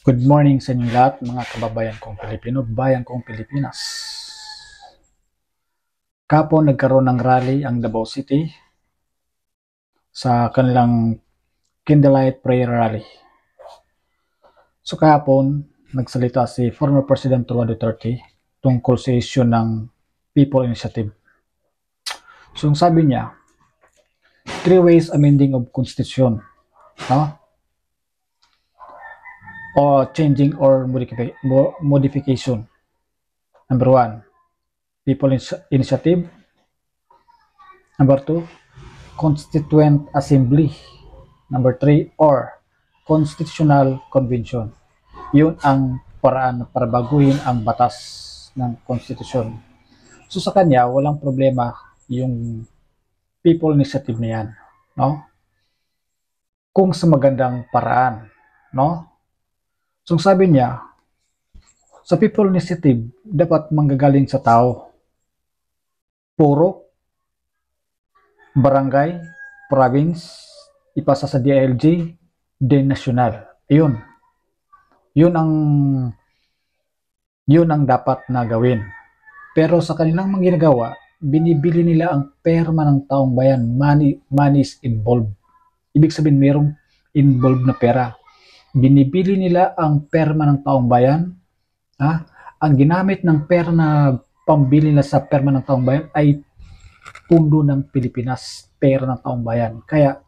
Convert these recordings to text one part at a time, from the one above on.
Good morning sa inyong lahat, mga kababayan kong Pilipino, bayan kong Pilipinas. Kapon nagkaroon ng rally ang Davao City sa kanilang Candlelight Prayer Rally. So kahapon, nagsalita si former President Roa Duterte tungkol sa issue ng People Initiative. So yung sabi niya, 3 ways amending of Constitution, no? O changing or modification. Number 1, People Initiative. Number 2, Constituent Assembly. Number 3, or Constitutional Convention. Yun ang paraan para baguhin ang batas ng konstitusyon. So sa kanya, walang problema yung people initiative na yan, no? Kung sa magandang paraan, no? So sabi niya, sa people initiative, dapat manggagaling sa tao. Puro, barangay, province, ipasa sa DILG, then national. Ayun. Yun ang dapat na gawin. Pero sa kanilang mga ginagawa, binibili nila ang perma ng taong bayan. Money is involved. Ibig sabihin, mayroong involved na pera. Binibili nila ang perma ng taong bayan. Ang ginamit ng pera na pambili nila sa perma ng taong bayan ay pundo ng Pilipinas, pera ng taong bayan. Kaya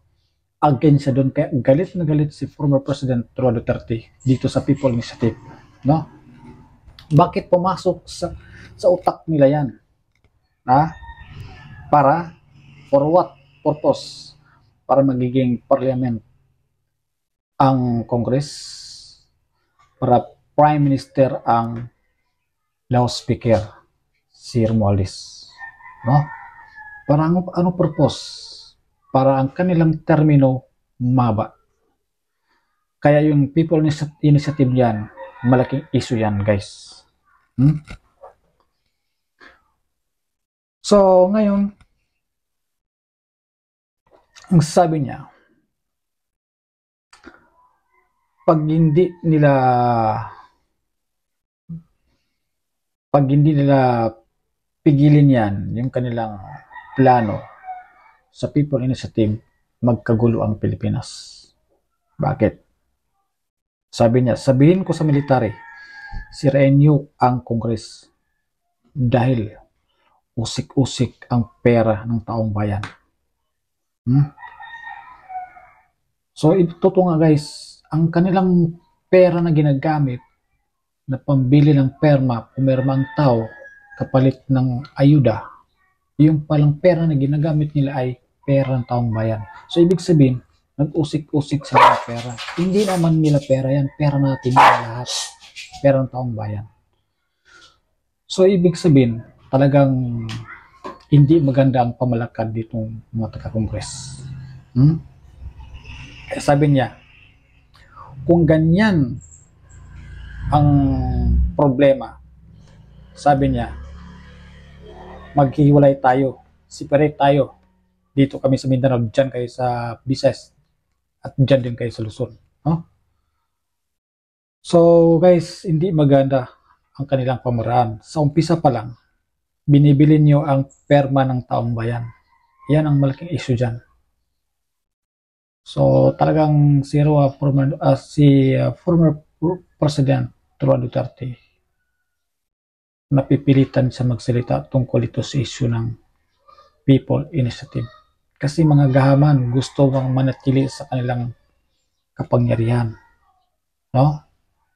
against siya doon, kaya galit na galit si former President Roa Duterte dito sa People Initiative, no? Bakit pumasok sa utak nila yan? Para for what purpose? Para magiging parliament ang Congress, para Prime Minister ang House Speaker si Romualdez, no? Para ano purpose? Para ang kanilang termino maba. Kaya yung people initiative yan, malaking issue yan, guys. So, ngayon, ang sabi niya, pag hindi nila pigilin yan, yung kanilang plano sa people initiative, magkagulo ang Pilipinas. Bakit? Sabi niya, sabihin ko sa military, sirain niyo ang Congress dahil usik-usik ang pera ng taong bayan. So, ito nga guys, ang kanilang pera na ginagamit na pambili ng pumirma ang tao kapalit ng ayuda, yung palang pera na ginagamit nila ay pera ng taong bayan. So, ibig sabihin, nag-usik-usik sila ng pera. Hindi naman nila pera yan, pera natin yan lahat. Pera ng taong bayan. So, ibig sabihin, talagang hindi maganda ang pamalakad ditong mga taga-Kongres. Sabi niya, kung ganyan ang problema, sabi niya, maghiwalay tayo, separate tayo. Dito kami sa Mindanao, dyan kayo sa Visayas, at dyan din kayo sa Luzon. So guys, hindi maganda ang kanilang pamaraan. Sa umpisa pa lang, binibili nyo ang perma ng taong bayan. Yan ang malaking issue dyan. So talagang si former President Roa Duterte, napipilitan sa magsalita tungkol ito sa issue ng people initiative. Kasi mga gahaman gusto mang manatili sa kanilang kapangyarihan. No?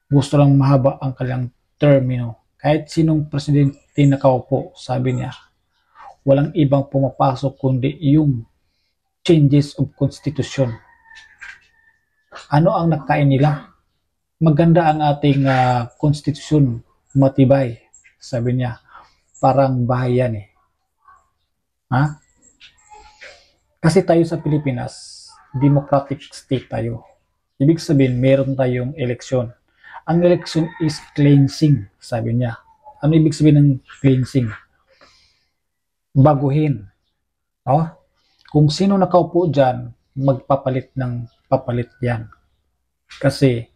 Gusto lang mahaba ang kanilang termino. Kahit sinong presidente nakaupo, sabi niya, walang ibang pumapasok kundi yung changes of constitution. Ano ang nakain nila? Maganda ang ating constitution, matibay, sabi niya. Parang bahay yan eh. Kasi tayo sa Pilipinas, democratic state tayo. Ibig sabihin, meron tayong eleksyon. Ang election is cleansing, sabi niya. Ano ibig sabihin ng cleansing? Baguhin. Kung sino nakaupo dyan, magpapalit ng papalit yan. Kasi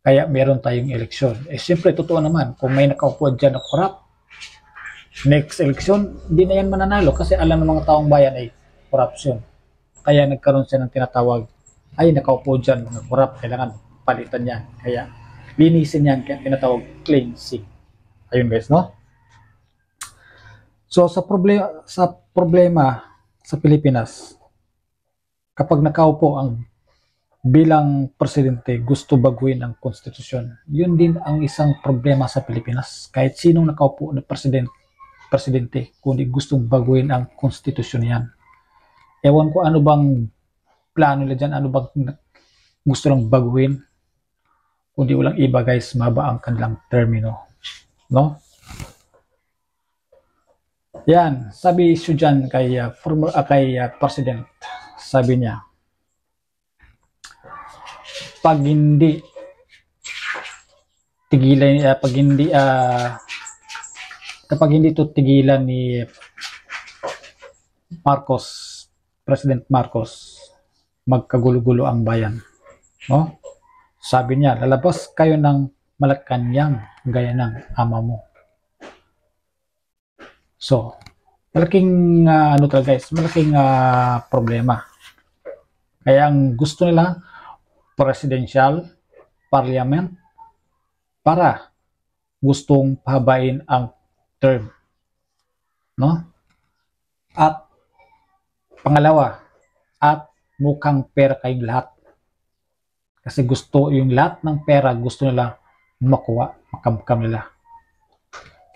Kaya meron tayong eleksyon. Siyempre, totoo naman, kung may nakaupo dyan na corrupt, next election, hindi na yan mananalo kasi alam ng mga taong bayan ay corruption. Kaya nagkaroon siya ng tinatawag, ay nakaupo dyan, mga corrupt, kailangan palitan yan. Kaya linisin yan, kaya tinatawag cleansing. Ayun guys, no? So sa problema sa Pilipinas, kapag nakaupo ang bilang presidente gusto baguhin ang konstitusyon, yun din ang isang problema sa Pilipinas. Kahit sinong nakaupo na presidente, kundi gustong baguhin ang konstitusyon yan. Ewan ko ano bang plano nila dyan, ano bang gusto lang baguhin, kundi walang iba guys, maba ang kanilang termino. No? Yan, sabi issue dyan kay, President, sabi niya, pag hindi tigilan, kapag hindi to tigilan ni Marcos, President Marcos, magkagulo-gulo ang bayan. No? Sabi niya, lalabas kayo ng Malacanang gaya ng ama mo. So, malaking ano talaga guys, malaking problema. Kaya ang gusto nila, presidential, parliament, para gustong pahabain ang term. No? At pangalawa, at mukhang pera kayong lahat. Kasi gusto yung lahat ng pera, gusto nila makuha, makamkam nila.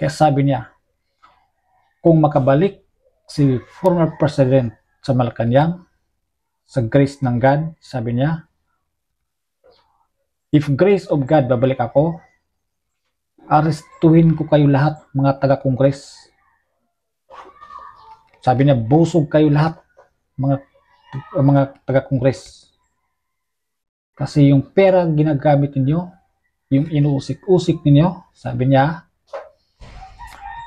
Kaya sabi niya, kung makabalik si former president sa Malacanang, sa grace ng God, sabi niya, if grace of God babalik ako, arestuhin ko kayo lahat, mga taga-kongres. Sabi niya, busog kayo lahat, mga taga-kongres. Kasi yung pera ginagamit ninyo, yung inuusik-usik ninyo, sabi niya,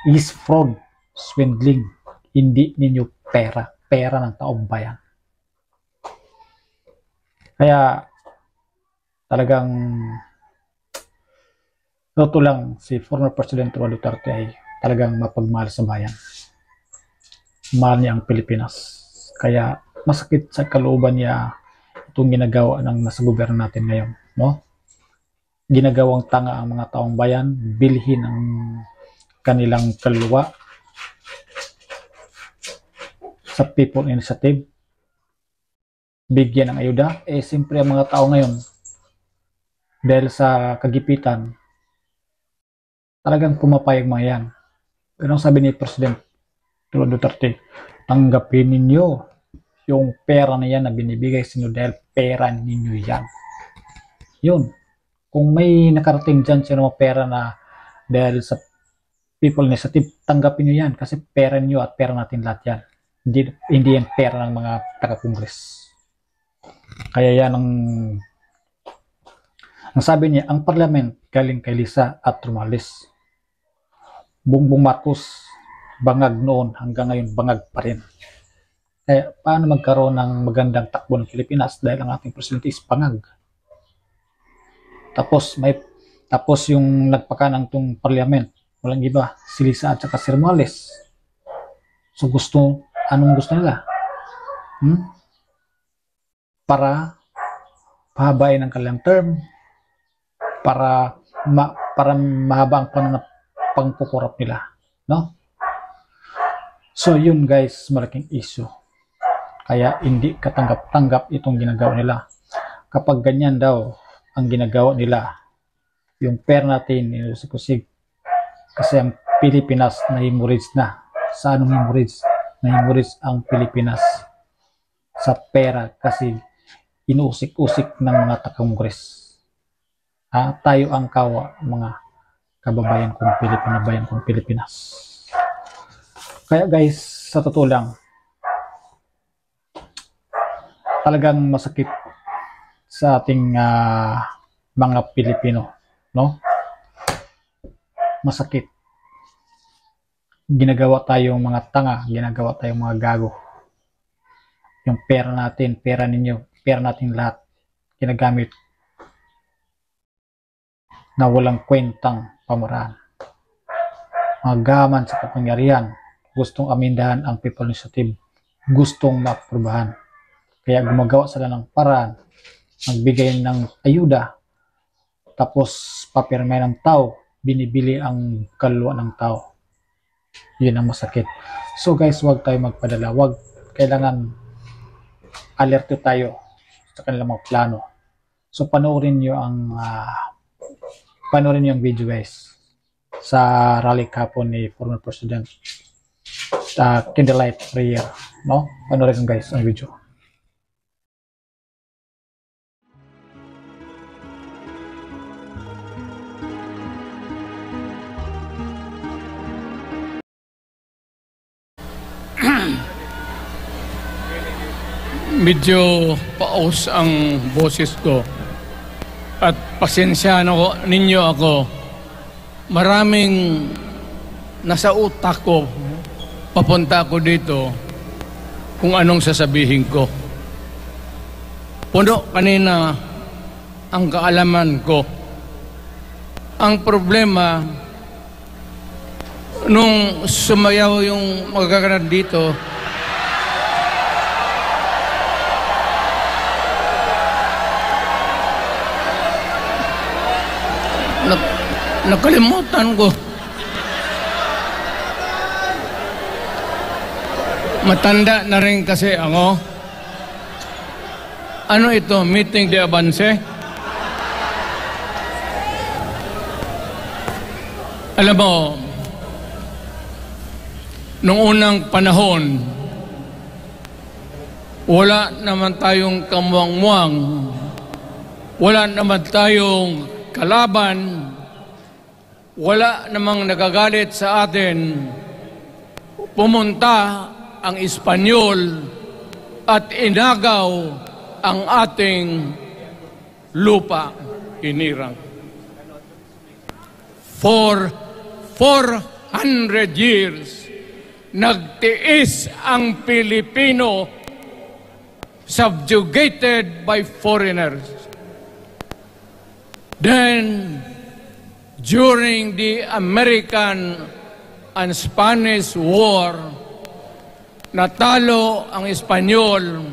is fraud, swindling. Hindi ninyo pera ng taong bayan. Kaya talagang totoo lang si former President Rodrigo Duterte ay talagang mapagmahal sa bayan. Mahal niya ang Pilipinas. Kaya masakit sa kalooban niya itong ginagawa ng nasa gobyerno natin ngayon, no? Ginagawang tanga ang mga taong bayan, bilhin ang kanilang kaluluwa sa People Initiative, bigyan ng ayuda. Siyempre ang mga tao ngayon, dahil sa kagipitan, talagang pumapayag mga yan. Pero ang sabi ni President Duterte, tanggapin ninyo yung pera na yan na binibigay sa inyo dahil pera ninyo yan. Yun. Kung may nakarating dyan sino pera na dahil sa People Initiative, tanggapin nyo yan kasi pera ninyo at pera natin lahat yan. Hindi yan pera ng mga taga-kongres. Kaya yan ang sabi niya, ang parliament galing kay Lisa at Romales. Bongbong Marcos, bangag noon, hanggang ngayon bangag pa rin. Kaya paano magkaroon ng magandang takbo ng Pilipinas dahil ang ating presidente is bangag. Tapos yung nagpakanang tong parliament, walang iba, si Lisa at saka si Romales. So anong gusto nila? Para pahabain ang kanilang term, para mahaba ang pangkukurap nila, no? So yun guys, malaking issue. Kaya hindi katanggap-tanggap itong ginagawa nila. Kapag ganyan daw ang ginagawa nila, yung pera natin inusikusig, kasi ang Pilipinas na-hemorrhage na. Sa anong hemorrhage? Na-hemorrhage ang Pilipinas sa pera kasi inuusik-usik ng mga taga-kongres. Tayo ang kawa, mga kababayan kong Pilipinas. Kaya guys, sa totoo lang, talagang masakit sa ating mga Pilipino, no? Masakit. Ginagawa tayong mga tanga, ginagawa tayong mga gago. Yung pera natin, pera ninyo, pera natin lahat, ginagamit na walang kwentang pamaraan. Magaman sa kapangyarihan, gustong amindahan ang People Initiative, gustong maaprubahan. Kaya gumagawa sila ng paraan, magbigay ng ayuda, tapos papirmay ng tao, binibili ang kaluluwa ng tao. Yun ang masakit. So guys, huwag tayo magpadala. Huwag, kailangan alerte tayo sa kanilang mga plano. So panoorin nyo yung video guys sa rally kahapon ni former President Candlelight Prayer. No? Panoorin guys ang video. Medyo paos ang boses ko at pasensyahan ninyo ako. Maraming nasa utak ko papunta ako dito kung anong sasabihin ko. Puno kanina ang kaalaman ko. Ang problema nung sumayaw yung magkakaroon dito, nakalimutan ko. Matanda na rin kasi ako. Ano ito? Meeting de Avance? Alam mo, nung unang panahon, wala naman tayong kamuang-muang, wala naman tayong kalaban, wala namang nagagalit sa atin. Pumunta ang Espanyol at inagaw ang ating lupa, hinirang. For 400 years, nagtiis ang Pilipino, subjugated by foreigners. Then, during the American and Spanish War, natalo ang Espanyol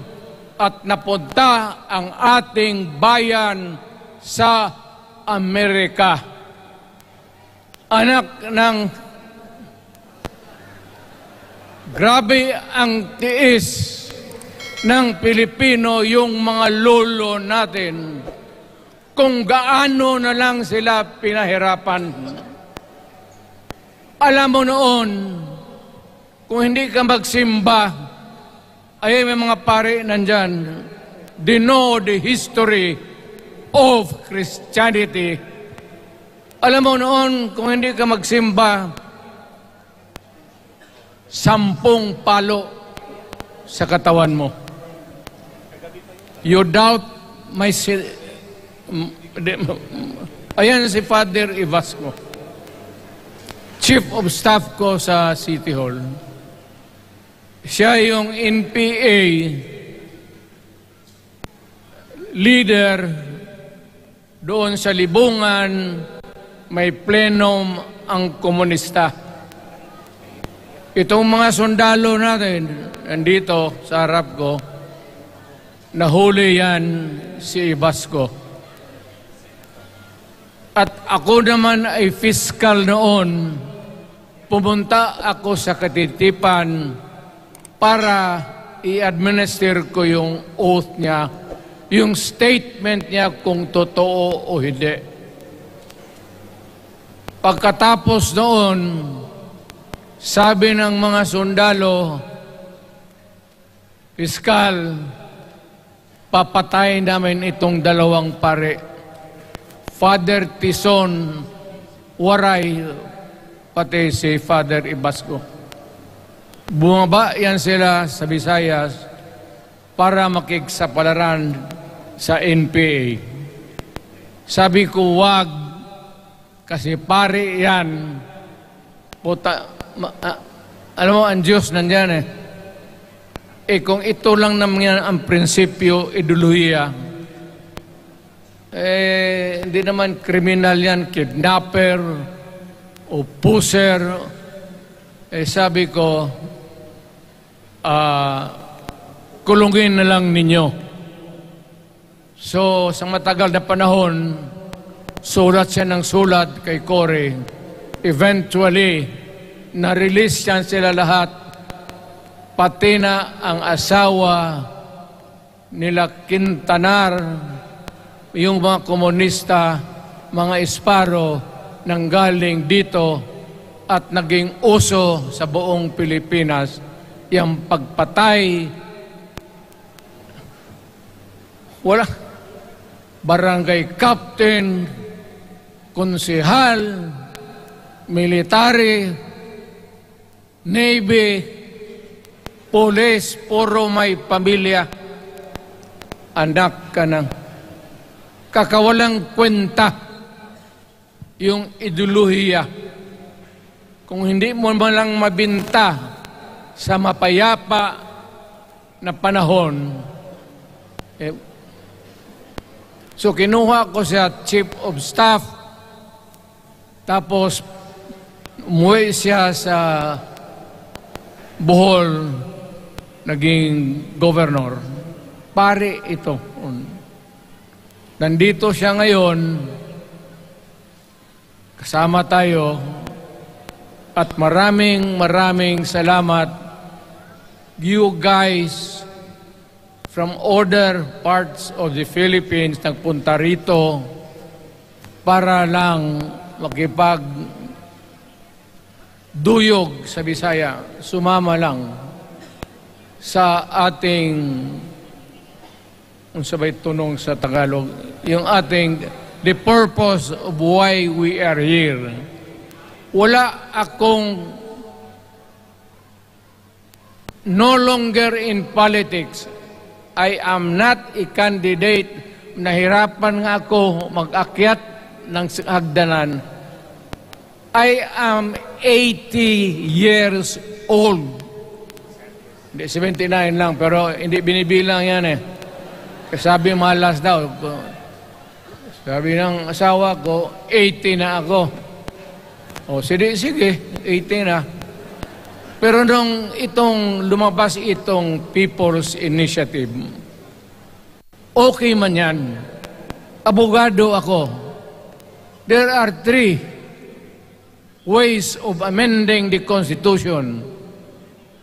at napunta ang ating bayan sa Amerika. Anak ng grabe ang tiis ng Pilipino, yung mga lolo natin, kung gaano na lang sila pinahirapan. Alam mo noon, kung hindi ka magsimba, ay may mga pare nandyan, they know the history of Christianity. Alam mo noon, kung hindi ka magsimba, 10 palo sa katawan mo. You doubt my... Ayan si Father Ibasco, Chief of Staff ko sa City Hall. Siya yung NPA leader doon sa Libungan, may plenum ang komunista. Itong mga sundalo natin, nandito sa harap ko, nahuli yan si Ibasco. At ako naman ay fiscal noon, pumunta ako sa Katitipan para i-administer ko yung oath niya, yung statement niya kung totoo o hindi. Pagkatapos noon, sabi ng mga sundalo, Piskal, papatay namin itong 2 pare. Father Tison Waray, pati si Father Ibasco. Bumaba yan sila sa Visayas para makiksapalaran sa NPA. Sabi ko, wag, kasi pare yan. Puta, alam mo, ang Diyos nandyan eh. Kung ito lang naman yan ang prinsipyo, iduluhiya, Hindi naman kriminal yan, kidnapper o pusher. Sabi ko, kulungin na lang ninyo. So, sa matagal na panahon, sulat siya ng sulat kay Cory. Eventually, na-release yan sila lahat, pati na ang asawa nila Quintanar, yung mga komunista, mga Esparo, nanggaling dito at naging uso sa buong Pilipinas, yung pagpatay. Wala. Barangay captain, konsehal, military, navy, police, puro may pamilya. Anak ka ng kakawalang kwenta yung ideolohiya. Kung hindi mo man lang mabinta sa mapayapa na panahon, so kinuha ko siya Chief of Staff, tapos umuwi siya sa Bohol, naging governor. Pare ito. Nandito siya ngayon, kasama tayo, at maraming salamat. You guys from other parts of the Philippines nagpunta rito para lang makipagduyog sa Bisaya, sumama lang sa ating, kung sabay tunong sa Tagalog, yung ating, the purpose of why we are here. Wala akong, no longer in politics. I am not a candidate. Nahirapan nga ako mag-akyat ng hagdanan. I am 80 years old. Hindi, 79 lang, pero hindi binibilang yan eh. Sabi malas daw. Sabi ng asawa ko, 80 na ako. O, sige, 80 na. Pero nung lumabas itong People's Initiative, okay man yan. Abogado ako. There are 3 ways of amending the Constitution.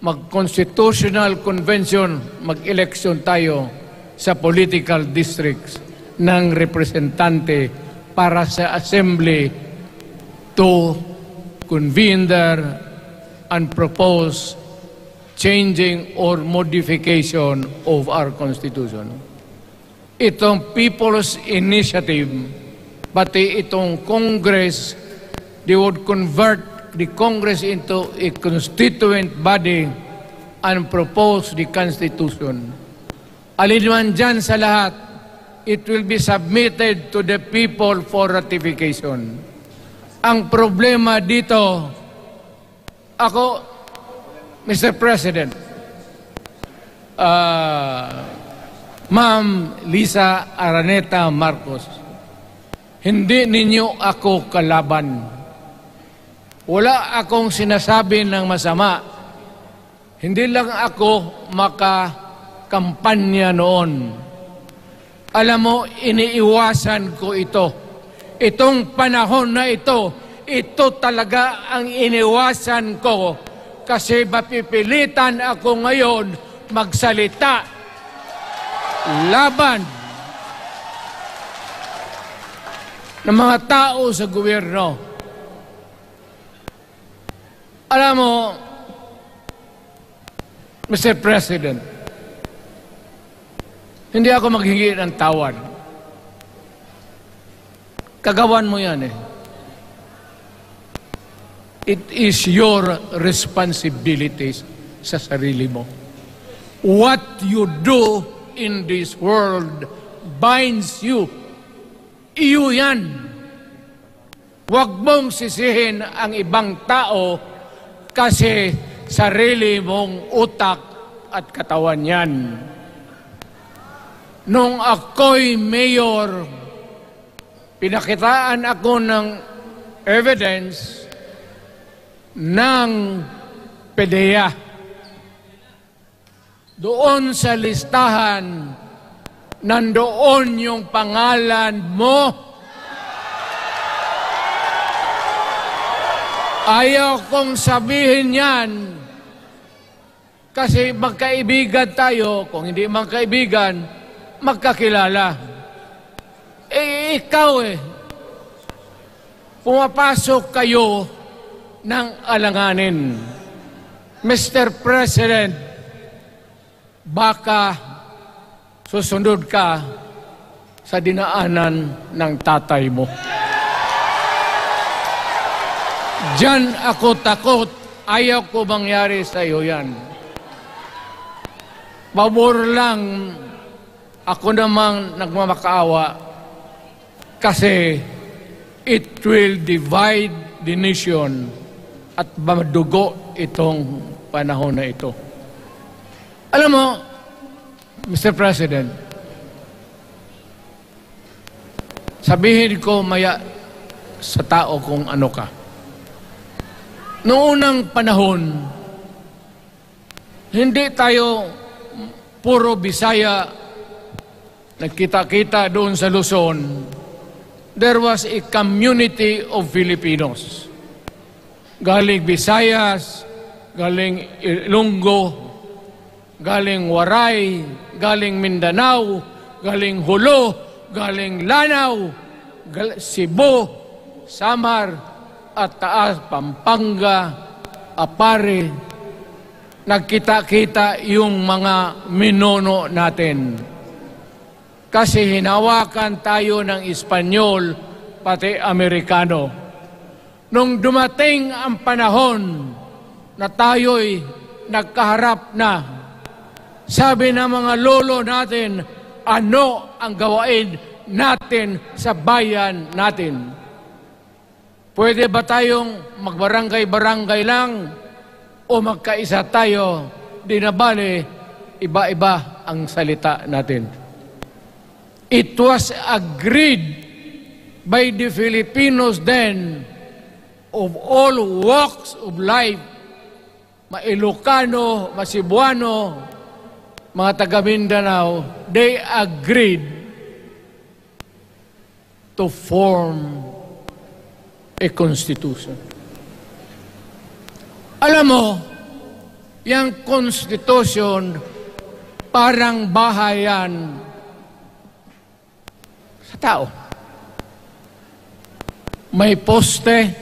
Mag-constitutional convention, mag-election tayo sa political districts ng representante para sa assembly to convene there and propose changing or modification of our Constitution. Itong People's Initiative, pati itong Congress, they would convert the Congress into a constituent body and propose the Constitution. Alinman dyan sa lahat, it will be submitted to the people for ratification. Ang problema dito, ako, Mr. President, Ma'am Lisa Araneta Marcos, hindi ninyo ako kalaban. Wala akong sinasabi ng masama. Hindi lang ako makakampanya noon. Alam mo, iniiwasan ko ito. Itong panahon na ito talaga ang iniwasan ko kasi mapipilitan ako ngayon magsalita laban ng mga tao sa gobyerno. Alam mo, Mr. President, hindi ako maghingi ng tawad. Kagawan mo yan eh. It is your responsibilities sa sarili mo. What you do in this world binds you. Iyo yan. Huwag mong sisihin ang ibang tao kasi sarili mong utak at katawan yan. Nung ako'y mayor pinakitaan ako ng evidence ng PDEA. Doon sa listahan, nandoon yung pangalan mo. Ayaw kong sabihin yan kasi magkaibigan tayo. Kung hindi magkaibigan, magkakilala. Ikaw pumapasok kayo ng alanganin. Mr. President, baka susunod ka sa dinaanan ng tatay mo. Diyan ako takot. Ayaw ko mangyari sa iyo yan. Pabor lang, ako namang nagmamakaawa kasi it will divide the nation at madugo itong panahon na ito. Alam mo, Mr. President, sabihin ko maya sa tao kung ano ka. Noong unang panahon, hindi tayo puro Bisaya nagkita-kita doon sa Luzon. There was a community of Filipinos. Galing Visayas, galing Ilonggo, galing Waray, galing Mindanao, galing Hulo, galing Lanao, Cebu, Samar, at Taas, Pampanga, Apare. Nagkita-kita yung mga minono natin. Kasi hinawakan tayo ng Espanyol, pati Amerikano. Nung dumating ang panahon na tayo'y nagkaharap na, sabi ng mga lolo natin, ano ang gawain natin sa bayan natin? Pwede ba tayong magbarangay-barangay lang o magkaisa tayo? Di na bale, iba-iba ang salita natin. It was agreed by the Filipinos then of all walks of life, Mailocano, Cebuano, mga taga Mindanao, they agreed to form a constitution. Alam mo, yung constitution parang bahayan sa tao. May poste.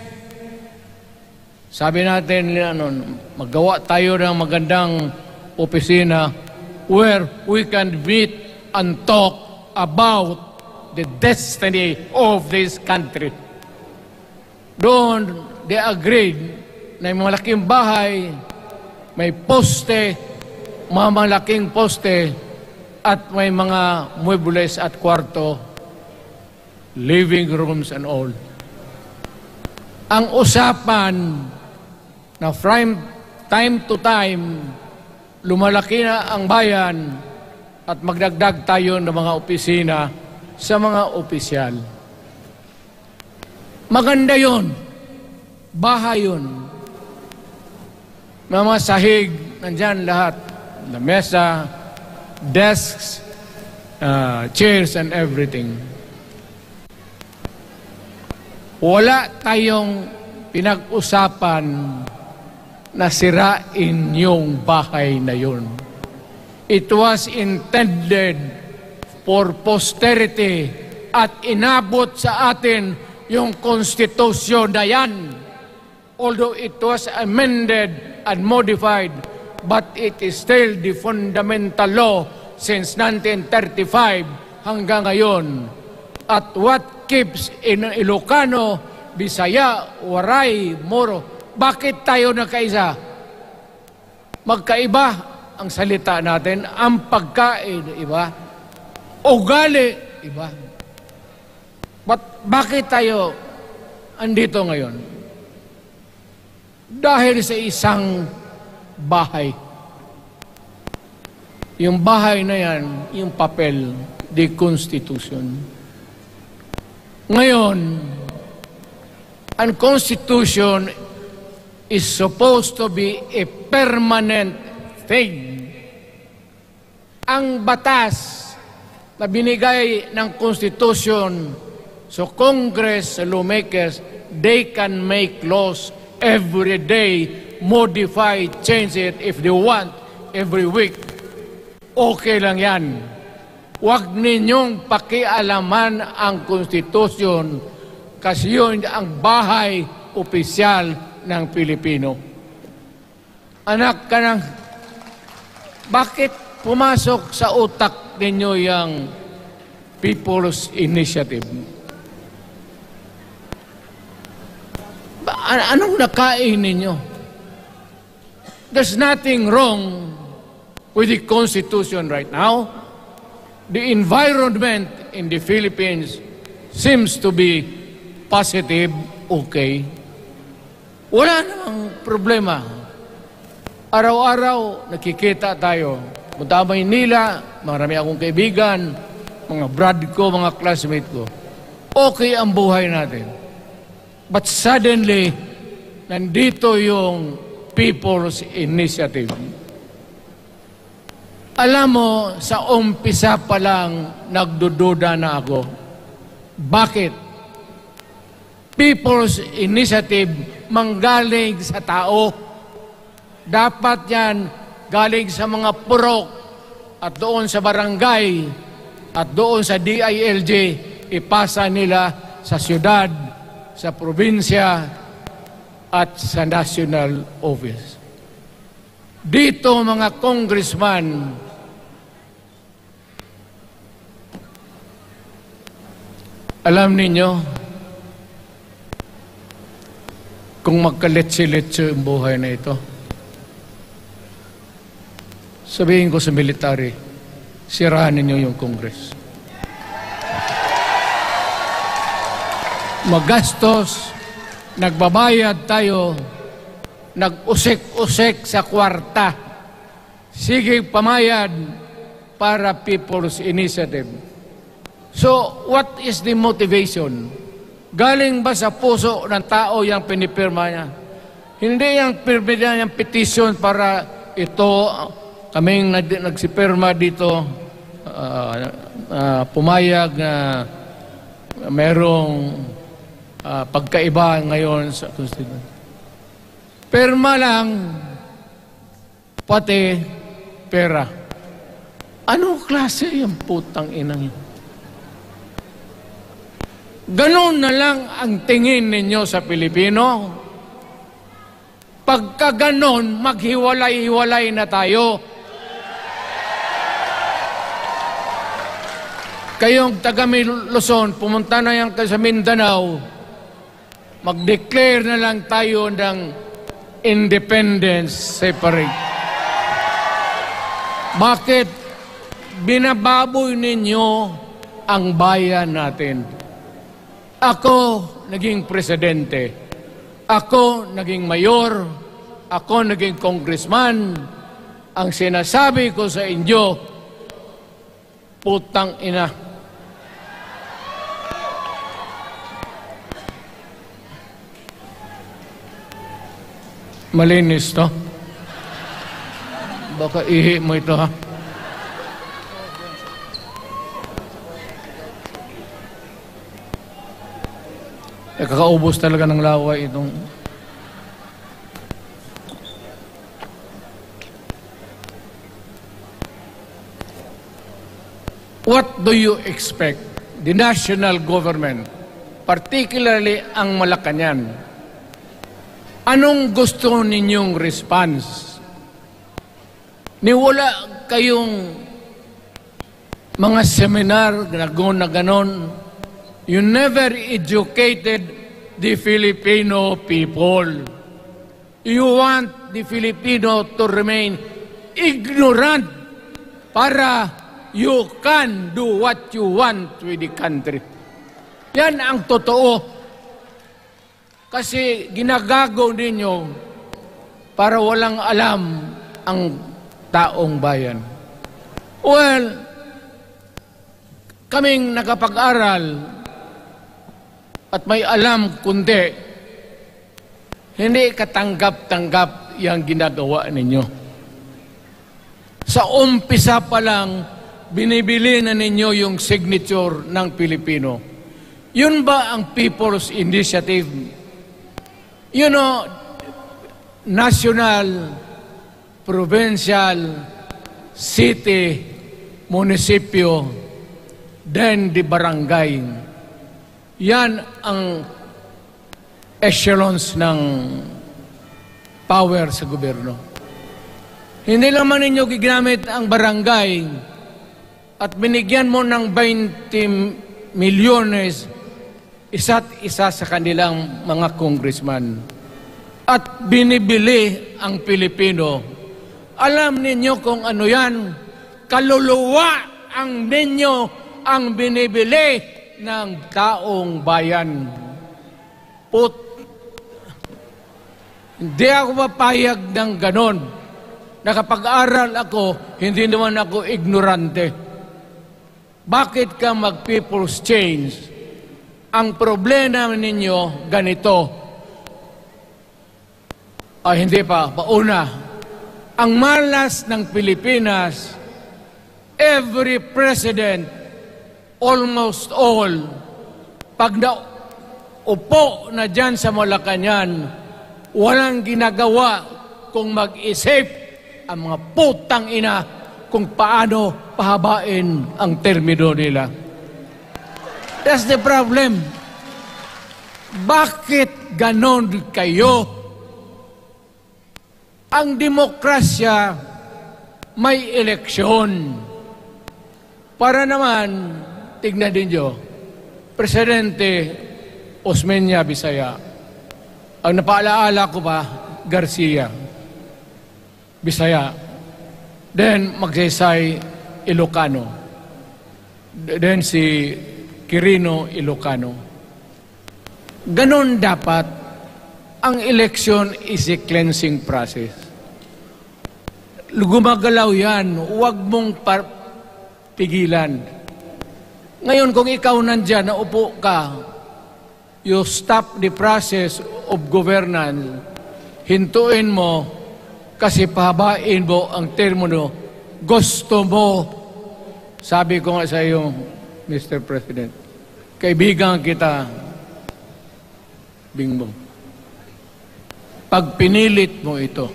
Sabi natin, magawa tayo ng magandang opisina where we can meet and talk about the destiny of this country. Doon, they agreed na yung malaking bahay, may poste, mga malaking poste, at may mga muebles at kwarto, living rooms and all. Ang usapan na from time to time, lumalaki na ang bayan at magdagdag tayo ng mga opisina sa mga opisyal. Maganda yun. Bahay yun. Mga sahig, nandyan lahat. The mesa, desks, chairs and everything. Wala tayong pinag-usapan na sirain yung bahay na yun. It was intended for posterity at inabot sa atin yung konstitusyon na yan. Although it was amended and modified, but it is still the fundamental law since 1935 hanggang ngayon. At what keeps in Ilocano, Bisaya, Waray, Moro, bakit tayo nagkaisa? Magkaiba ang salita natin, ang pagkain, iba. Ugali, iba. Bakit tayo andito ngayon? Dahil sa isang bahay. Yung bahay na yan, yung papel, the Constitution. Ngayon, ang Constitution is supposed to be a permanent thing. Ang batas na binigay ng Constitution sa Congress, sa lawmakers, they can make laws every day, modify, change it if they want, every week. Okay lang yan. Huwag ninyong pakialaman ang Constitution kasi yun ang bahay opisyal ng Pilipino. Anak ka ng... Bakit pumasok sa utak ninyo yung People's Initiative? Anong nakain ninyo? There's nothing wrong with the Constitution right now. The environment in the Philippines seems to be positive, okay. Wala namang problema. Araw-araw, nakikita tayo. Punta Maynila, marami akong kaibigan, mga brad ko, mga classmate ko. Okay ang buhay natin. But suddenly, nandito yung People's Initiative. Alam mo, sa umpisa pa lang, nagdududa na ako. Bakit? People's Initiative manggaling sa tao. Dapat yan galing sa mga purok at doon sa barangay at doon sa DILG, ipasa nila sa syudad, sa probinsya at sa national office. Dito mga congressman, alam ninyo, kung magkaletse-letse ang buhay na ito, sabihin ko sa military, sirahan ninyo yung Congress. Magastos, nagbabayad tayo, nag-usik-usik sa kwarta. Sige pamayad para People's Initiative. So, what is the motivation? Galing ba sa puso ng tao yung pinipirma niya? Hindi yung pirma yung petition para ito, kaming nagsipirma dito, pumayag na merong pagkaiba ngayon sa Constitution. Pirma lang, pati pera. Anong klase yung putang inang yun? Ganon na lang ang tingin ninyo sa Pilipino. Pagka ganon, maghiwalay-hiwalay na tayo. Kayong taga Luzon, pumunta na yan sa Mindanao, mag-declare na lang tayo ng independence separate. Bakit binababoy ninyo ang bayan natin? Ako naging presidente. Ako naging mayor. Ako naging congressman. Ang sinasabi ko sa inyo, putang ina. Malinis to. Baka ihi mo ito, ha? Kakaubos talaga ng laway itong... What do you expect? The national government, particularly ang Malacanang, anong gusto ninyong response? Niwala kayong mga seminar na ganon. You never educated the Filipino people. You want the Filipino to remain ignorant para you can do what you want with the country. Yan ang totoo. Kasi ginagago ninyo para walang alam ang taong bayan. Well, kaming nakapag-aral, at may alam, kundi hindi katanggap-tanggap yung ginagawa ninyo. Sa umpisa pa lang, binibili na ninyo yung signature ng Pilipino. Yun ba ang People's Initiative? You know, national, provincial, city, munisipyo, then the barangay. Yan ang echelons ng power sa gobyerno. Hindi naman ninyo gigamit ang barangay at binigyan mo ng 20 milyones isa't isa sa kanilang mga congressman at binibili ang Pilipino. Alam ninyo kung ano yan? Kaluluwa ang ninyo ang binibili ng taong bayan. Hindi ako mapayag ng ganon. Nakapag-aral ako, hindi naman ako ignorante. Bakit ka mag-people's change? Ang problema ninyo, ganito. Hindi pa, pauna. Ang malas ng Pilipinas, every president, almost all, pag naupo na dyan sa Malacanang, walang ginagawa kung mag-isip ang mga putang ina kung paano pahabain ang termino nila. That's the problem. Bakit ganon kayo? Ang demokrasya may eleksyon. Para naman, tignan ninyo, Presidente Osmeña Bisaya, ang napaalaala ko pa, Garcia Bisaya, then Magsaysay Ilocano, then si Quirino Ilocano. Ganon dapat. Ang eleksyon is a cleansing process. Gumagalaw yan, huwag mong pigilan. Ngayon, kung ikaw nandyan, naupo ka, you stop the process of governance, hintuin mo, kasi pahabain mo ang termino, gusto mo. Sabi ko nga sa iyo, Mr. President, kaibigan kita, Bingbong. Pag pinilit mo ito,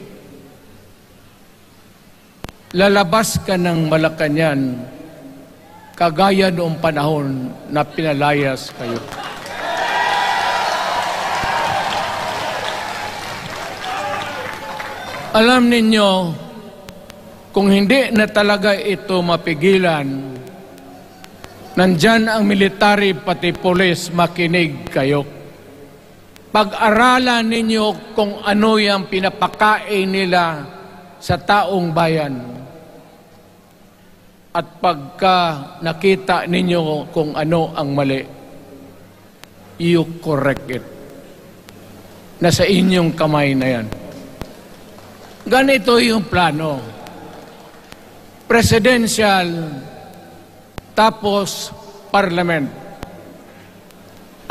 lalabas ka ng Malacanang kagaya noong panahon na pinalayas kayo. Alam ninyo, kung hindi na talaga ito mapigilan, nandyan ang military pati police, makinig kayo. Pag-aralan ninyo kung ano yung pinapakain nila sa taong bayan. At pagka nakita ninyo kung ano ang mali, you correct it. Nasa inyong kamay na yan. Ganito yung plano. Presidential, tapos parliament.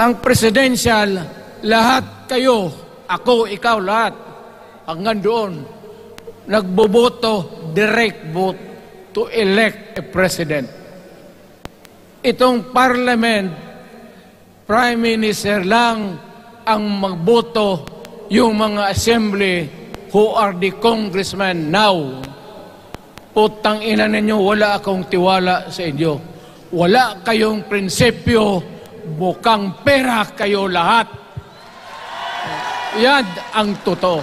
Ang presidential, lahat kayo, ako, ikaw, lahat, hanggang doon, nagboboto, direct vote to elect a president. Itong parliament, prime minister lang ang magboto, yung mga assembly who are the congressmen now. Putang ina ninyo, wala akong tiwala sa inyo. Wala kayong prinsipyo, bukang pera kayo lahat. Yan ang totoo.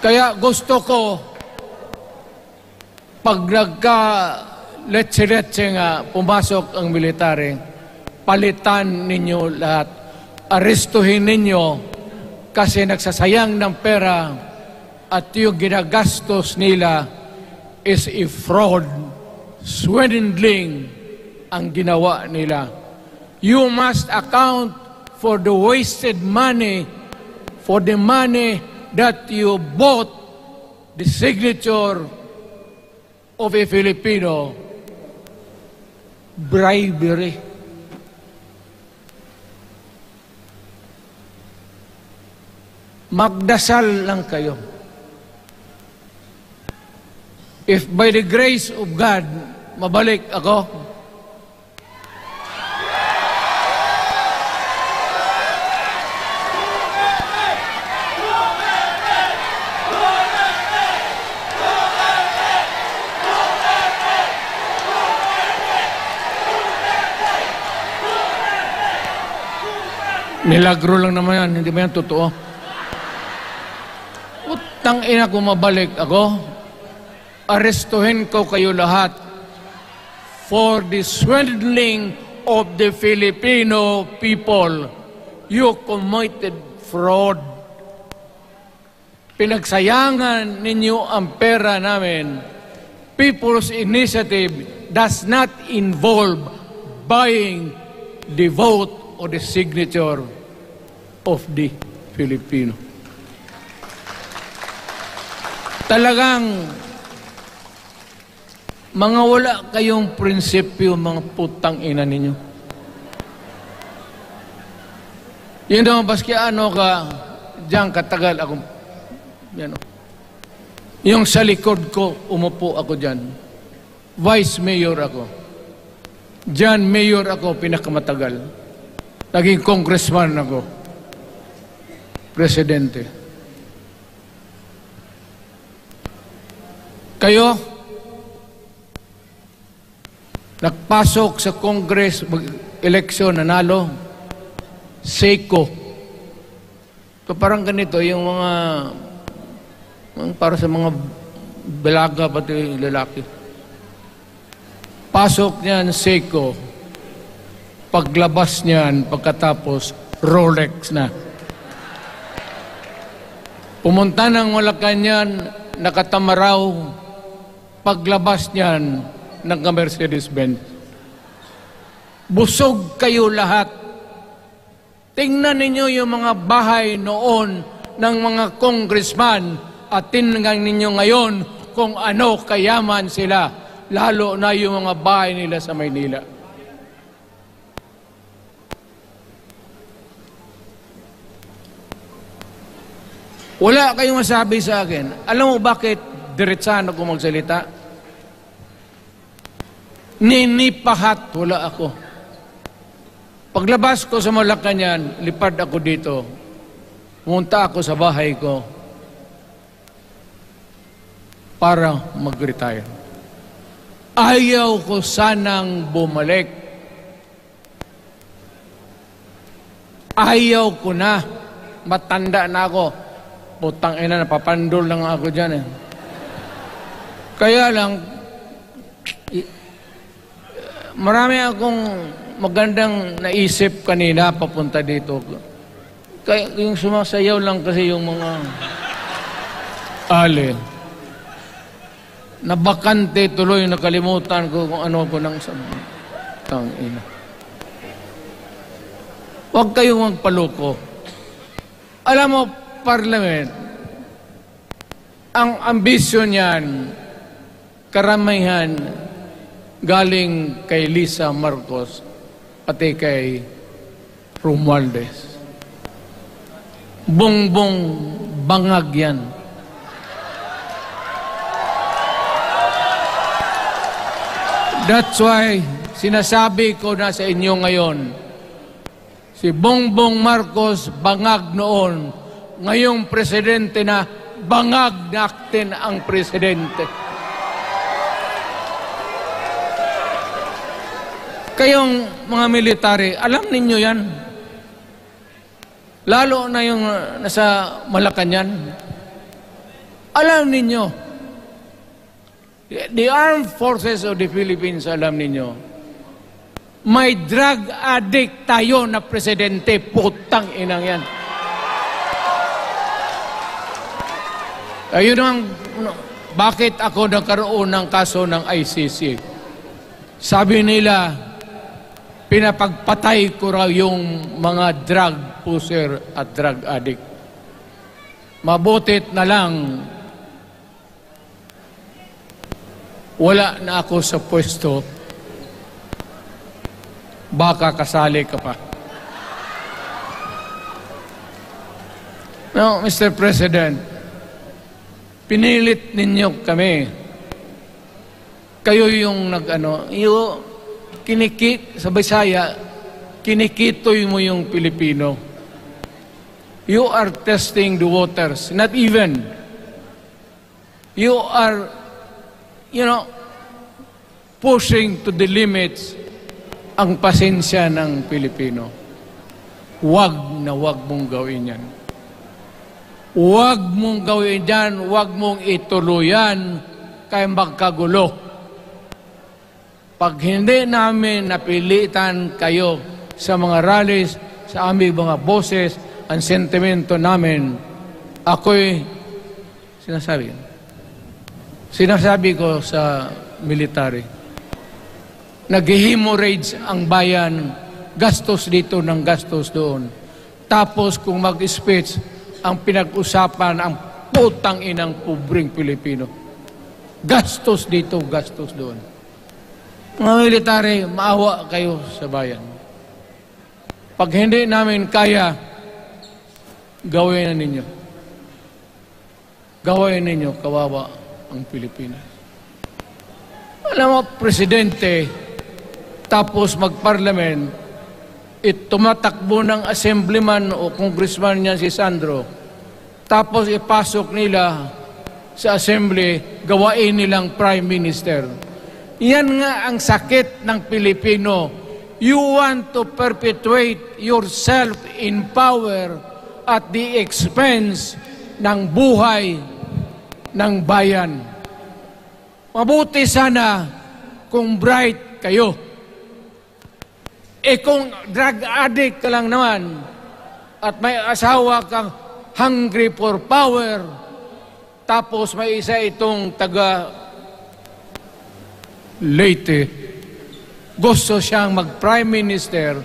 Kaya gusto ko, pag nagka-letse-letse nga, pumasok ang military, palitan ninyo lahat. Arestuhin ninyo kasi nagsasayang ng pera at yung ginagastos nila is a fraud, swindling ang ginawa nila. You must account for the wasted money, for the money that you bought the signature of a Filipino. Bribery. magdasal lang kayo. If by the grace of God, mabalik ako, milagro lang naman yan, hindi ba yan totoo? Utang ina kung mabalik ako, arestuhin ko kayo lahat for the swindling of the Filipino people. You committed fraud. Pinagsayangan ninyo ang pera namin. People's Initiative does not involve buying the vote or the signature of the Filipino. Talagang mga wala kayong prinsipyo, mga putang ina ninyo. Yun naman, baski ano ka, diyan katagal akong, yan o. Yung sa likod ko, umupo ako diyan. Vice Mayor ako. Diyan, Mayor ako, pinakamatagal. Naging congressman ako. Presidente. Kayo, nagpasok sa Congress, eleksyon, nanalo, Seiko. So parang ganito, yung mga, para sa mga balaga, pati lalaki. Pasok niyan, Seiko. Paglabas niyan, pagkatapos, Rolex na. Pumunta ng Malacanang, nakatamaraw, paglabas niyan, nagka-Mercedes-Benz. Busog kayo lahat. Tingnan ninyo yung mga bahay noon ng mga congressman at tingnan ninyo ngayon kung ano kayaman sila, lalo na yung mga bahay nila sa Maynila. Wala kayong masabi sa akin. Alam mo bakit diretsahan ako magsalita? Ninipahat, wala ako. Paglabas ko sa Malacanang, lipad ako dito. Pumunta ako sa bahay ko para mag-retire. Ayaw ko sanang bumalik. Ayaw ko na. Matanda na ako. Putang ina, napapandol lang ako dyan eh. Kaya lang, marami akong magandang naisip kanina papunta dito. Kaya yung sumasayaw lang kasi yung mga ale. Nabakante tuloy, nakalimutan ko kung ano ko nang tang ina. Huwag kayong magpaloko. Alam mo, Parliament, ang ambisyon niyan, karamihan galing kay Lisa Marcos pati kay Romualdez. Bongbong bangag yan. That's why sinasabi ko na sa inyo ngayon, si Bongbong Marcos bangag noon, ngayong presidente na, bangag natin ang presidente. Kayong mga military, alam ninyo yan. Lalo na yung nasa Malacanang. Alam ninyo. The Armed Forces of the Philippines, alam ninyo. May drug addict tayo na presidente, putang inang yan. Ayun ang, bakit ako nagkaroon ng kaso ng ICC? Sabi nila, pinapagpatay ko raw yung mga drug pusher at drug addict. Mabutit na lang, wala na ako sa pwesto, baka kasali ka pa. No, Mr. President, pinilit ninyo kami. Kayo yung sa Bisaya, kinikitoy mo yung Pilipino. You are testing the waters. Not even. You are, pushing to the limits ang pasensya ng Pilipino. Wag mong gawin yan. Wag mong gawin yan, wag mong ituluyan kaya magkagulo. Pag hindi namin napilitan kayo sa mga rallies, sa aming mga boses, ang sentimento namin, ako'y sinasabi ko sa military, nag-hemorrhage ang bayan, gastos dito ng gastos doon. Tapos kung mag-speech, ang pinag-usapan ang putang inang pobreng Pilipino. Gastos dito, gastos doon. Mga military, maawa kayo sa bayan. Pag hindi namin kaya, gawin na ninyo. Gawin ninyo, kawawa ang Pilipinas. Alam mo, Presidente, tapos mag-parliament, tumatakbo ng assemblyman o congressman niya si Sandro, tapos ipasok nila sa assembly, gawain nilang prime minister. Yan nga ang sakit ng Pilipino. You want to perpetuate yourself in power at the expense ng buhay ng bayan. Mabuti sana kung bright kayo. Kung drug addict ka lang naman at may asawa kang hungry for power, tapos may isa itong taga Leyte, gusto siyang mag-prime minister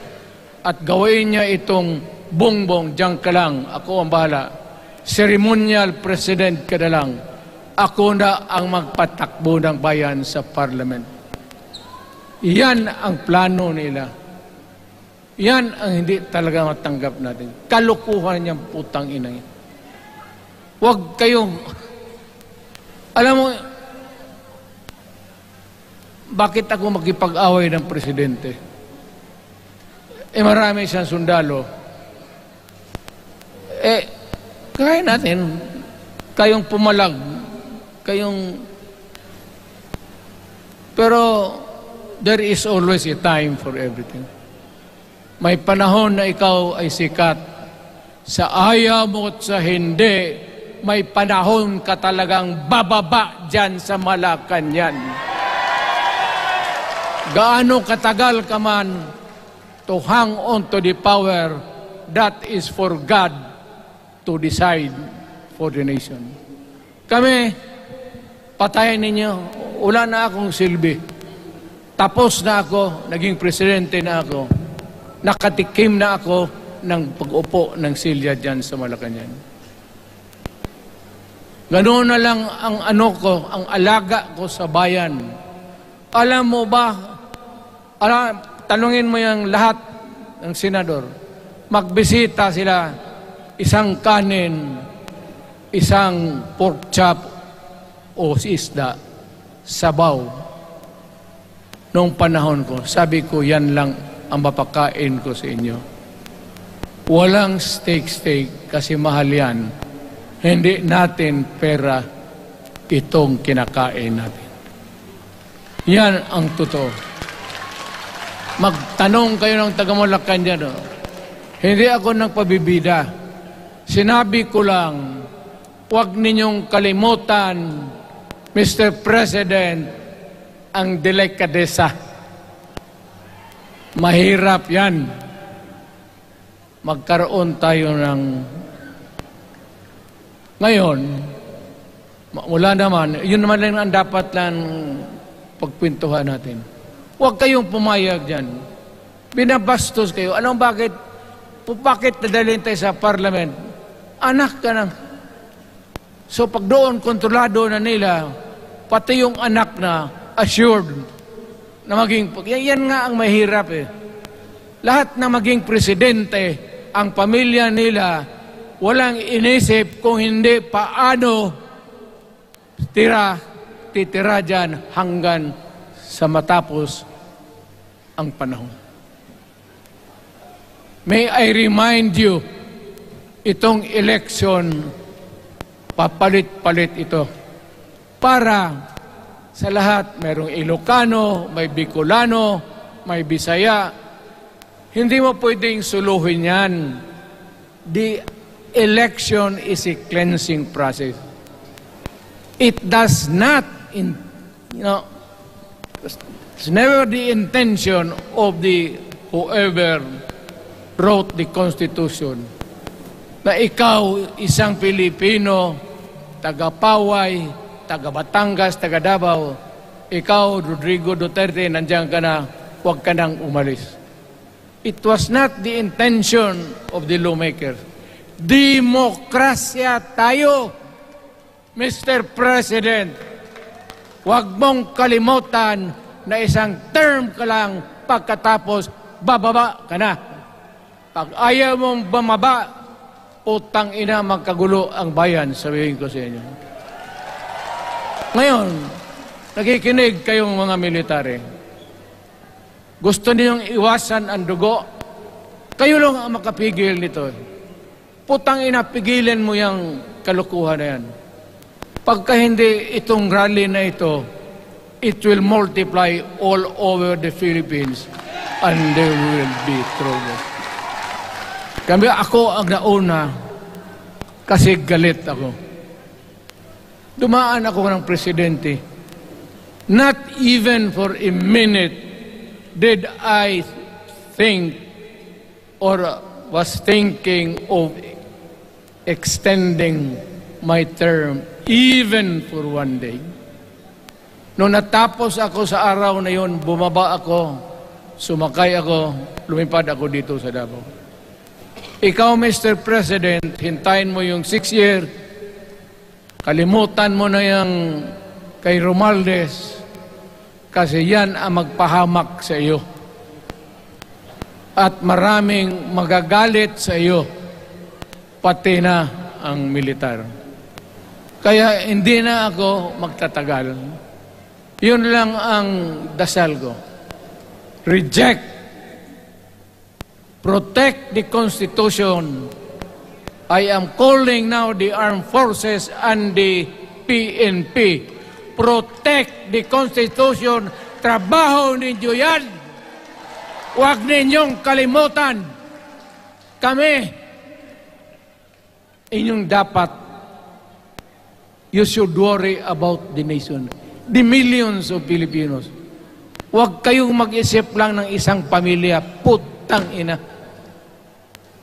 at gawin niya itong bongbong, diyan ka lang, ako ang bahala. Ceremonial president ka na lang. Ako na ang magpatakbo ng bayan sa parliament. Yan ang plano nila. Yan ang hindi talaga matanggap natin. Kalukuhan niyang putang ina yan. Huwag kayong... Alam mo, bakit ako makipag-away ng presidente? Marami siyang sundalo. Kaya natin, kayong pumalag, pero there is always a time for everything. May panahon na ikaw ay sikat. Sa ayaw mo at sa hindi, may panahon ka talagang bababa dyan sa Malacanang. Gaano katagal ka man to hang on to the power, that is for God to decide for the nation. Kami, patayin ninyo, wala na akong silbi. Tapos na ako, naging presidente na ako. Nakatikim na ako ng pag-upo ng silya dyan sa Malacanang. Ganoon na lang ang ang alaga ko sa bayan. Alam mo ba, tanungin mo yung lahat ng senador, magbisita sila, isang kanin, isang pork chop o isda, sabaw. Noong panahon ko, sabi ko, yan lang ang mapakain ko sa inyo. Walang steak kasi mahal yan. Hindi natin pera itong kinakain natin. Yan ang totoo. Magtanong kayo ng taga-Malacan dyan. Hindi ako nagpabibida. Sinabi ko lang, huwag ninyong kalimutan, Mr. President, ang delikadesa. Mahirap yan. Magkaroon tayo ng... Ngayon, wala naman, yun naman lang ang dapat lang pagpintuhan natin. Huwag kayong pumayag dyan. Binabastos kayo. Anong bakit? Bakit nadalhin tayo sa parliament? Anak ka na. So pag doon, kontrolado na nila, pati yung anak na assured na maging... Yan nga ang mahirap eh. Lahat na maging presidente, ang pamilya nila, walang inisip kung hindi paano titira dyan hanggang sa matapos ang panahon. May I remind you, itong election, papalit-palit ito. Para sa lahat, mayroong Ilocano, may Bicolano, may Bisaya. Hindi mo pwedeng suluhin yan. The election is a cleansing process. It does not, it's never the intention of the whoever wrote the Constitution na ikaw, isang Pilipino, taga-Paway, taga-Batangas, taga-Davao, ikaw, Rodrigo Duterte, nandiyan ka na, huwag ka nang umalis. It was not the intention of the lawmakers. Demokrasya tayo, Mr. President. Huwag mong kalimutan na isang term ka lang pagkatapos bababa ka na. Pag ayaw mong bumaba, utang ina magkagulo ang bayan, sabihin ko sa inyo. Ngayon, nakikinig kayong mga military. Gusto ninyong iwasan ang dugo? Kayo lang ang makapigil nito. Putang ina, pigilan mo yung kalukuhan na yan. Pagka hindi itong rally na ito, it will multiply all over the Philippines and there will be trouble. Kami ako ang nauna kasi galit ako. Dumaan ako ng presidente. Not even for a minute did I think or was thinking of extending my term even for one day. Nung natapos ako sa araw na yon, bumaba ako, sumakay ako, lumipad ako dito sa Davao. Ikaw, Mr. President, hintayin mo yung 6 years, kalimutan mo na yung kay Romualdez, kasi yan ang magpahamak sa iyo. At maraming magagalit sa iyo, pati na ang militar. Kaya hindi na ako magtatagal. Yun lang ang dasal ko. Reject. Protect the Constitution. I am calling now the armed forces and the PNP. Protect the Constitution. Trabaho ninyo yan. Huwag ninyong kalimutan. Kami, inyong dapat, you should worry about the nation. The millions of Filipinos. Huwag kayong mag-isip lang ng isang pamilya. Putang ina.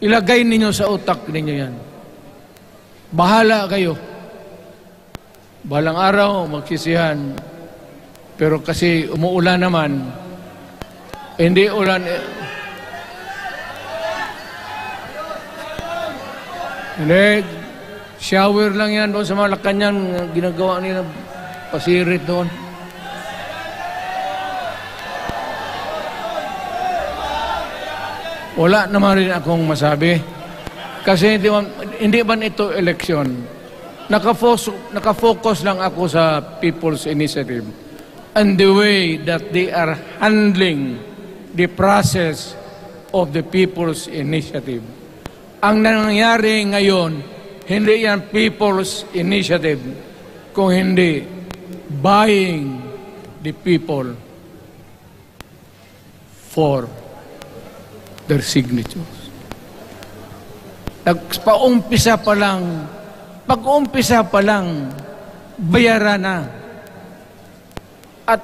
Ilagay ninyo sa utak ninyo yan. Bahala kayo. Balang araw, magsisihan. Pero kasi umuulan naman, hindi ulan. Hindi, shower lang yan doon sa Malacanang, ginagawa nila, pasirit doon. Wala naman rin akong masabi. Kasi hindi ba ito eleksyon? Nakafocus lang ako sa People's Initiative and the way that they are handling the process of the People's Initiative. Ang nangyayari ngayon, hindi yan People's Initiative, kung hindi buying the people for their signatures. Pag-umpisa pa lang, bayaran na. At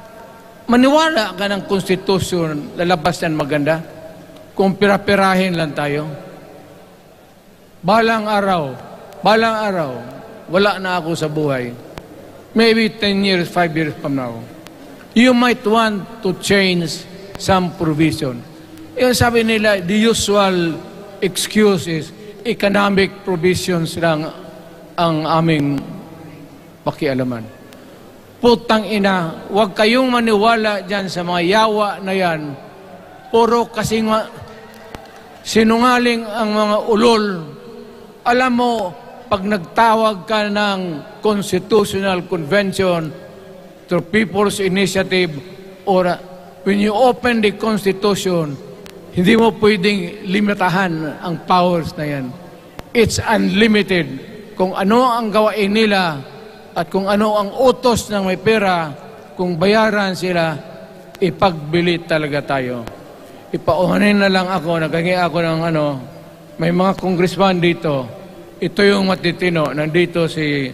maniwala ka ng konstitusyon, lalabas yan maganda, kung pira-pirahin lang tayo. Balang araw, wala na ako sa buhay. Maybe 10 years, 5 years from now. You might want to change some provision. Yung sabi nila, the usual excuse is economic provisions lang ang aming pakialaman. Putang ina, huwag kayong maniwala dyan sa mga yawa na yan. Puro kasing sinungaling ang mga ulol Alam mo, pag nagtawag ka ng Constitutional Convention through People's Initiative or when you open the Constitution, hindi mo pwedeng limitahan ang powers na yan. It's unlimited. Kung ano ang gawain nila at kung ano ang utos ng may pera, kung bayaran sila, ipagbili talaga tayo. Ipauhanin na lang ako, nagkangi ako ng may mga congressman dito. Ito yung matitino. Nandito si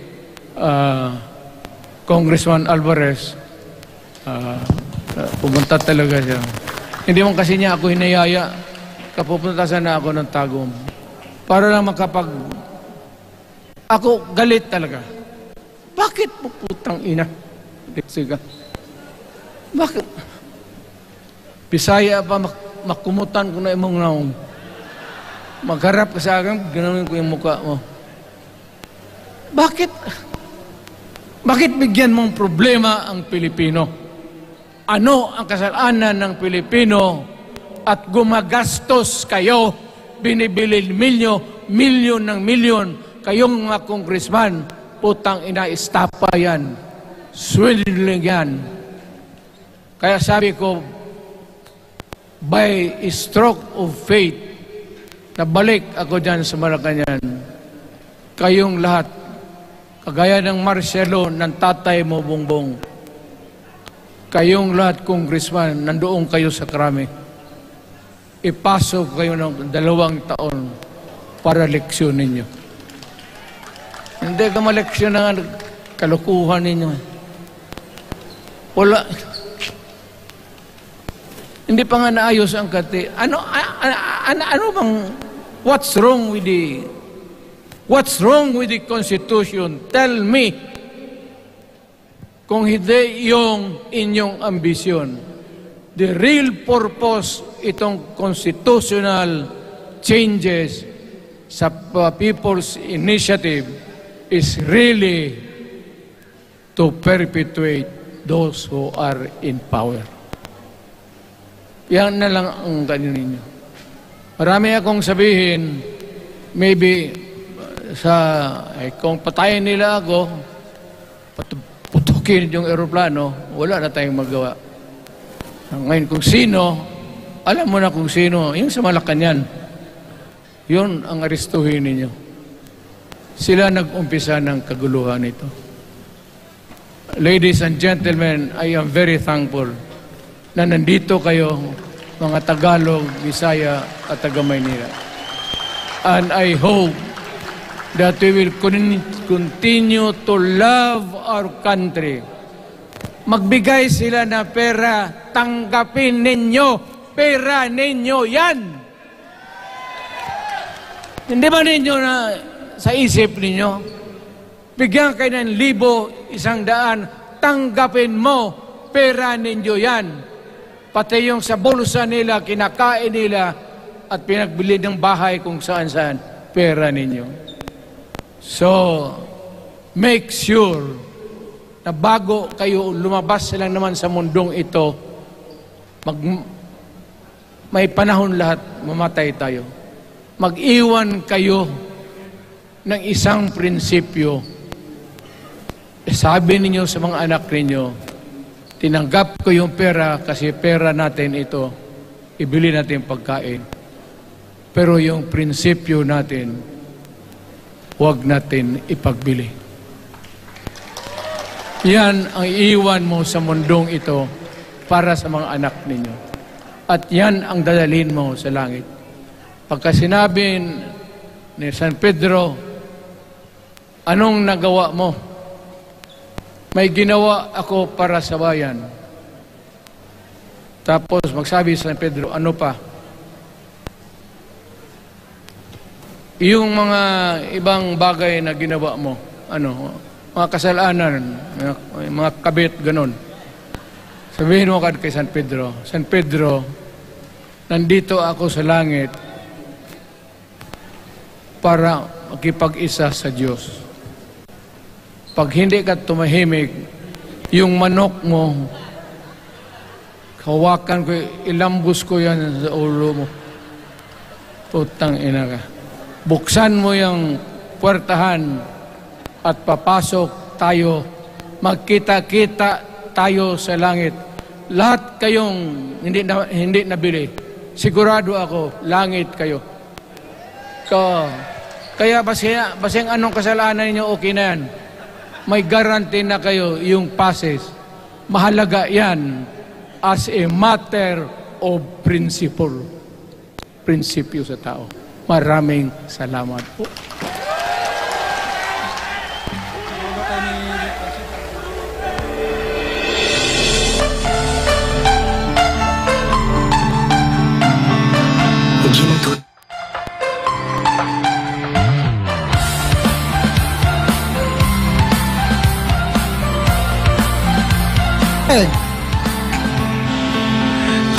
Congressman Alvarez. Pumunta talaga siya. Hindi man kasi niya ako hinayaya. Kapupunta sana ako ng Tagum. Para lang Ako galit talaga. Bakit po putang ina? Sige. Bakit? Bisaya pa makumutan ko na imong naong. Magharap ka sa akin, ganoon ko yung mukha mo. Bakit? Bakit bigyan mong problema ang Pilipino? Ano ang kasalanan ng Pilipino at gumagastos kayo, binibili milyon ng milyon, kayong mga congressman, putang ina, istapa yan. Swindling yan. Kaya sabi ko, by stroke of faith, nabalik ako dyan sa Malacanang. Kayong lahat, kagaya ng Marcelo, ng tatay mo, Bongbong. Kayong lahat, congressman, nandoon kayo sa Krami. Ipasok kayo ng 2 taon para leksyon ninyo. Hindi ka maleksyon ng kalukuhan ninyo. Wala. Hindi pa nga naayos ang kati. Ano bang, what's wrong with the Constitution? Tell me. Kung hindi yung inyong ambisyon. The real purpose itong constitutional changes sa People's Initiative is really to perpetuate those who are in power. Yan na lang ang ganyan ninyo. Marami akong sabihin, maybe kung patayin nila ako, putukin yung eroplano, wala na tayong magawa. Ngayon kung sino, alam mo na kung sino, yung sa Malacanang, yun ang aristuhin ninyo. Sila nag-umpisa ng kaguluhan ito. Ladies and gentlemen, I am very thankful na nandito kayo, mga Tagalog, Bisaya, at taga-Maynila. And I hope that we will continue to love our country. Magbigay sila na pera, tanggapin ninyo. Pera ninyo yan. Hindi ba ninyo na sa isip ninyo? Bigyan kayo ng 1,000, 100, tanggapin mo. Pera ninyo yan. Pati yung sa bulsa nila, kinakain nila, at pinagbili ng bahay kung saan-saan, pera ninyo. So, make sure na bago kayo lumabas lang naman sa mundong ito, may panahon lahat, mamatay tayo. Mag-iwan kayo ng isang prinsipyo. Sabi ninyo sa mga anak ninyo, tinanggap ko yung pera kasi pera natin ito, ibili natin pagkain. Pero yung prinsipyo natin, huwag natin ipagbili. Yan ang iiwan mo sa mundong ito para sa mga anak ninyo. At yan ang dadalhin mo sa langit. Pagka sinabi ni San Pedro, anong nagawa mo? May ginawa ako para sa bayan. Tapos magsabi sa San Pedro, ano pa? Yung mga ibang bagay na ginawa mo, mga kasalanan, mga kabit, ganon. Sabihin mo kay San Pedro, San Pedro, nandito ako sa langit para makipag-isa sa Diyos. Pag hindi ka tumahimik, yung manok mo, hawakan ko, ilambos ko yan sa ulo mo. Putang ina ka. buksan mo yung puwertahan at papasok tayo, magkita-kita tayo sa langit. Lahat kayong hindi nabili, sigurado ako, langit kayo. Kaya basing anong kasalanan ninyo, okay na yan. May guarantee na kayo yung passes. Mahalaga yan as a matter of principle. Prinsipyo sa tao. Maraming salamat po.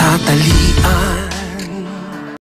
Tatalian